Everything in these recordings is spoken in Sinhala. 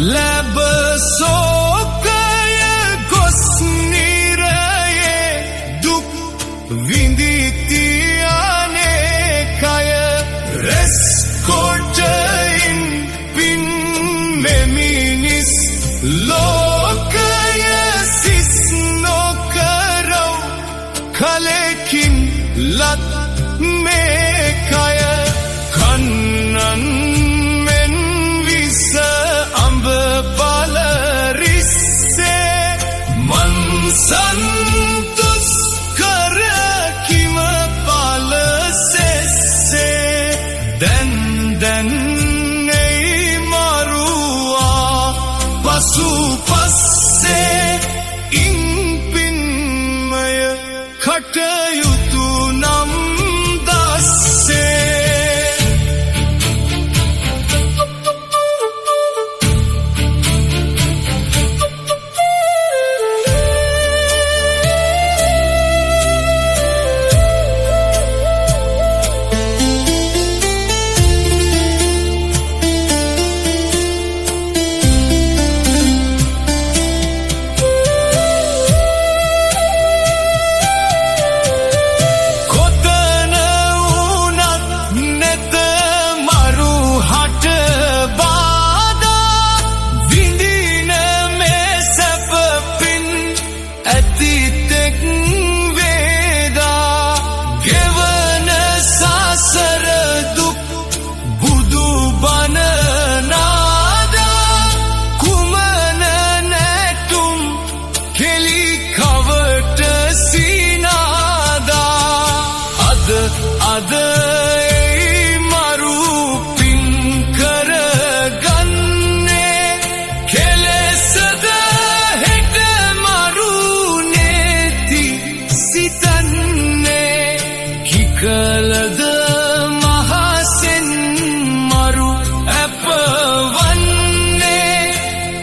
ලැබ සෝකය ගොස් නිරයේ දුක් විඳිතියානේ කය රැස් කොටයින් පින් මෙමිනිස් ලෝකය සිස් නොකරව කලකින් ලත් මේ කය කන්නන් මෙන් විස අඹ බල රිස්සේ මන්සන්තුස් කර කිම පල සෙස්සේ දැන් දැන්නෙයි මරුවා පසු පස්සේ ඉන්පින්මය කටයුතු නම් දස්සේ අද ඒ මරු පින් කරගන්නේ කෙලෙසද හෙට මරු නේති සිතන්නේ කිකලද මහසෙන් මරු අපවන්නේ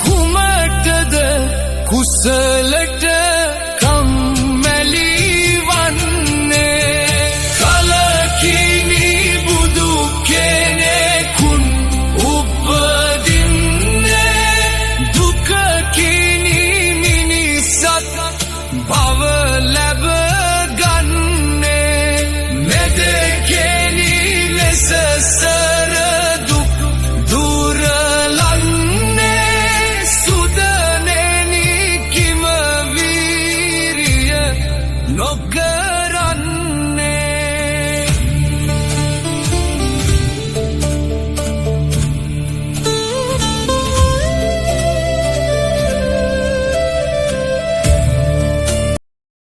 කුමටද කුසලට භව ලැබ ගන්නේ මෙදකෙනි ලෙස